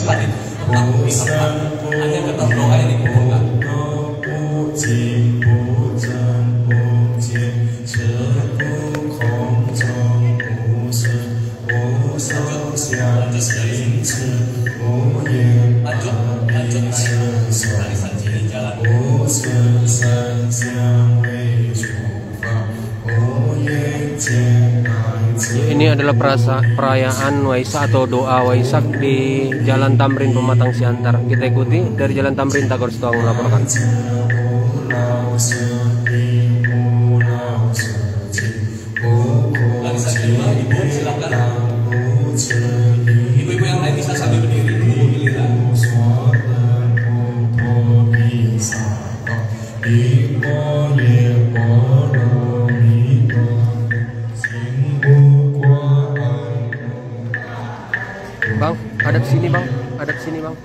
tadi tempat di tempat hanya tetap doa yang dikumpulkan. Ini adalah perayaan Waisak atau doa Waisak di Jalan Tamrin Pematang Siantar. Kita ikuti dari Jalan Tamrin Tagor Sitohang melaporkan. Ibu-ibu yang lain bisa sambil berdiri dulu giliran. Bang, ada di sini bang, ada di sini bang.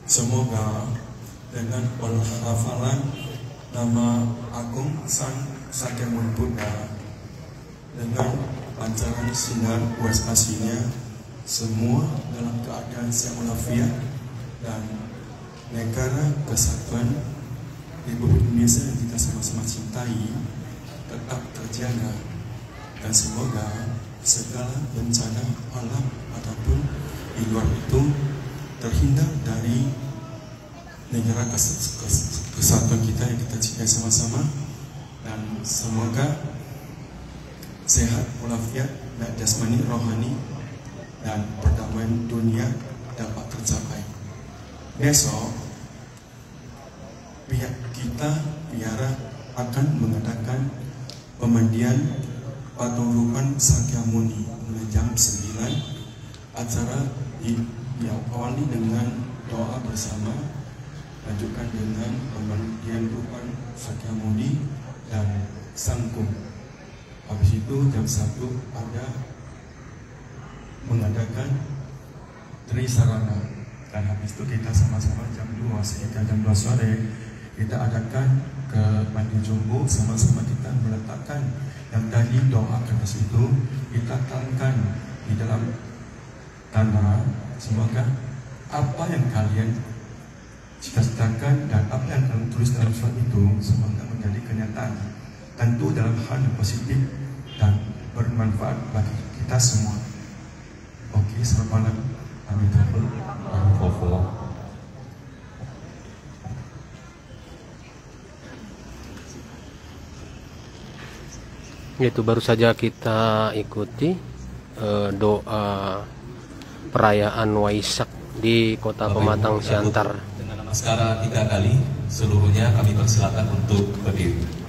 Semoga dengan penghafalan nama Agung Sang Sakyamuni Buddha dengan pancaran sinar buas aslinya, semua dalam keadaan sehat walafiat dan negara kesatuan Republik Indonesia yang kita sama-sama cintai tetap terjaga, dan semoga segala bencana alam ataupun di luar itu terhindar dari negara kesatuan kita yang kita cintai sama-sama, dan semoga sehat walafiat dan jasmani rohani dan perdamaian dunia dapat tercapai. Besok pihak kita biara akan mengadakan pemandian patung rupan Sakyamuni mulai jam 9. Acara diawali dengan doa bersama, lanjutkan dengan pemandian rupan Sakyamuni dan Sangkum. Habis itu jam 1 ada mengadakan Trisarana, dan habis itu kita sama-sama jam 2 sehingga jam 2 sore kita adakan ke Mandi Jombo, sama-sama kita meletakkan yang tadi doa ke atas itu kita tanamkan di dalam tanah. Semoga apa yang kalian cita-citakan dan apa yang kalian tulis dalam surat itu semoga menjadi kenyataan, tentu dalam hal yang positif dan bermanfaat bagi kita semua. Oke, selamat malam. Amin. Itu baru saja kita ikuti doa perayaan Waisak di Kota Pematang Siantar. Dengan namaskara 3 kali, seluruhnya kami persilakan untuk berdiri.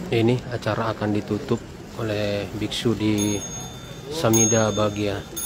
Ini acara akan ditutup oleh biksu di Samida Bagya.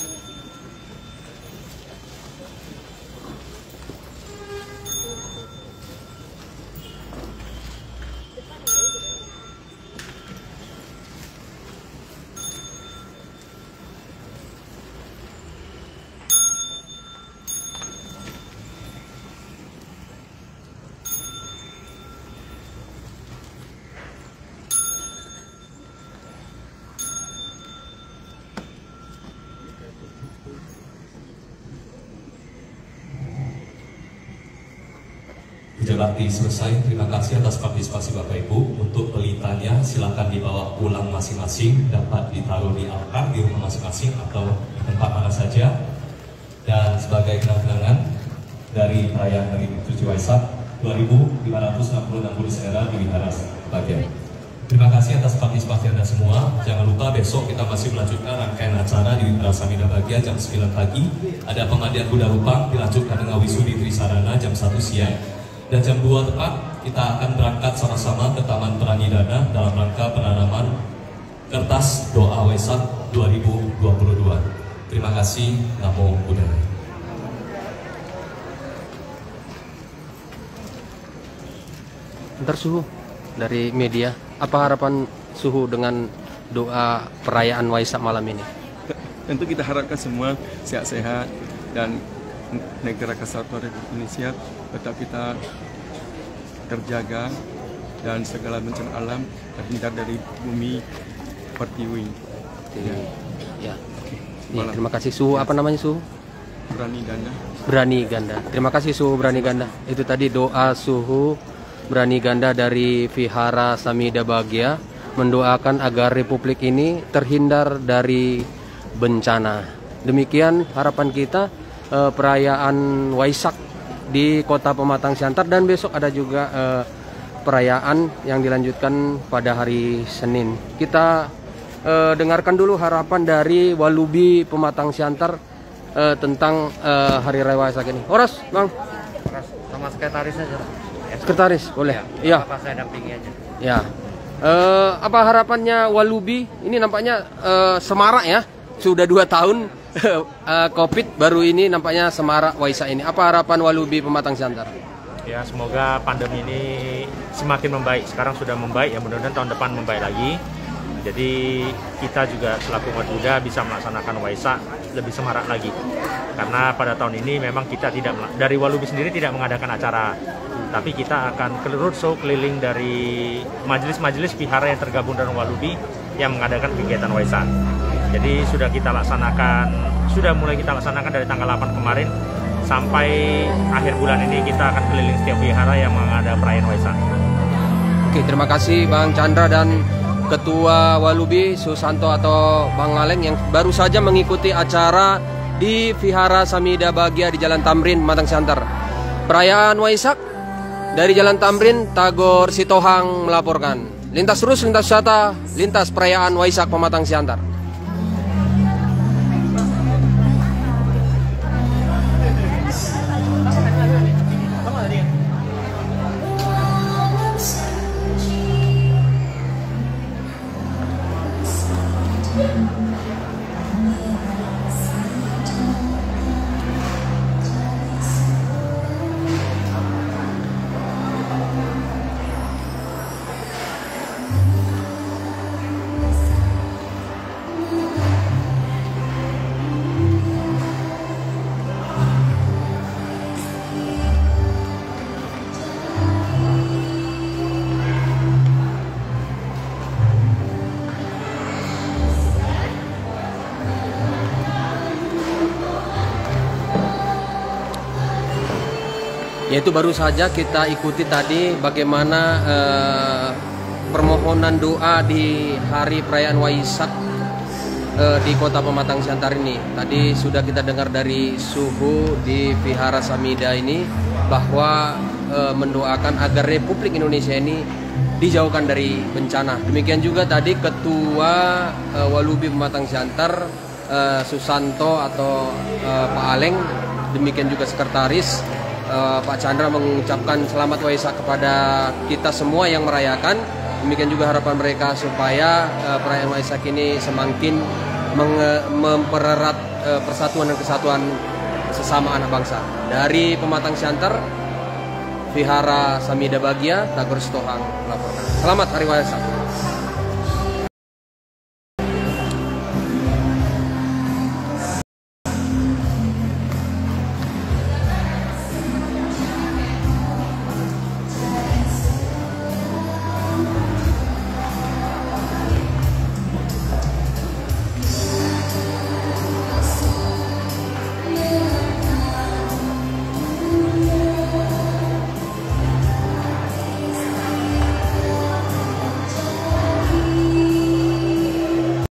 Puja bakti selesai. Terima kasih atas partisipasi Bapak Ibu. Untuk pelitanya silakan dibawa pulang masing-masing, dapat ditaruh di altar di rumah masing-masing atau di tempat mana saja. Dan sebagai kenang-kenangan dari perayaan Hari Suci Waisak 2566 Burisera di Wihara Bagya. Terima kasih atas partisipasi Anda semua. Jangan lupa besok kita masih melanjutkan rangkaian acara di Wihara Samida Bagya jam 9 pagi. Ada pemandian kuda rupang, dilanjutkan dengan wisuda Trisarana jam 1 siang. Dan jam 2 tepat kita akan berangkat sama-sama ke Taman Pranidana dalam rangka penanaman kertas doa Waisak 2022. Terima kasih. Namo Buddhaya. Bentar, Suhu dari media, apa harapan Suhu dengan doa perayaan Waisak malam ini? Tentu kita harapkan semua sehat-sehat dan negara kesatuan Republik Indonesia tetap kita terjaga dan segala bencana alam terhindar dari bumi pertiwi. Ya. Terima kasih Suhu. Apa namanya Suhu? Berani Ganda. Berani Ganda. Terima kasih Suhu Berani Ganda. Itu tadi doa Suhu Berani Ganda dari Vihara Samida Bagya mendoakan agar Republik ini terhindar dari bencana. Demikian harapan kita perayaan Waisak di Kota Pematang Siantar, dan besok ada juga perayaan yang dilanjutkan pada hari Senin. Kita dengarkan dulu harapan dari Walubi Pematang Siantar tentang Hari Raya Waisak ini. Horas, Bang. Sama sekretaris aja. Sekretaris, boleh? Iya. Apa saya dampingi aja. Ya. Apa harapannya Walubi? Ini nampaknya semarak ya. Sudah 2 tahun COVID, baru ini nampaknya semarak Waisak ini. Apa harapan Walubi Pematang Siantar? Ya, semoga pandemi ini semakin membaik. Sekarang sudah membaik, ya mudah-mudahan tahun depan membaik lagi. Jadi kita juga selaku umat Buddha bisa melaksanakan Waisak lebih semarak lagi. Karena pada tahun ini memang kita tidak, dari Walubi sendiri tidak mengadakan acara, tapi kita akan roadshow keliling dari majelis-majelis vihara yang tergabung dalam Walubi yang mengadakan kegiatan Waisak. Jadi sudah mulai kita laksanakan dari tanggal 8 kemarin sampai akhir bulan ini kita akan keliling setiap vihara yang mengadakan perayaan Waisak. Oke, terima kasih Bang Chandra dan Ketua Walubi Susanto atau Bang Ngaleng yang baru saja mengikuti acara di Vihara Samida Bagya di Jalan Tamrin, Pematang Siantar. Perayaan Waisak dari Jalan Tamrin, Tagor Sitohang melaporkan. Lintas terus, lintas wisata, lintas perayaan Waisak Pematang Siantar. Yaitu baru saja kita ikuti tadi bagaimana permohonan doa di hari perayaan Waisak di Kota Pematang Siantar ini. Tadi sudah kita dengar dari suhu di Vihara Samida ini bahwa mendoakan agar Republik Indonesia ini dijauhkan dari bencana. Demikian juga tadi Ketua Walubi Pematang Siantar Susanto atau Pak Aleng, demikian juga Sekretaris Pak Chandra mengucapkan selamat Waisak kepada kita semua yang merayakan. Demikian juga harapan mereka supaya perayaan Waisak ini semakin mempererat persatuan dan kesatuan sesama anak bangsa. Dari Pematang Siantar, Vihara Samida Bagya, Tagor Sitohang melaporkan. Selamat Hari Waisak.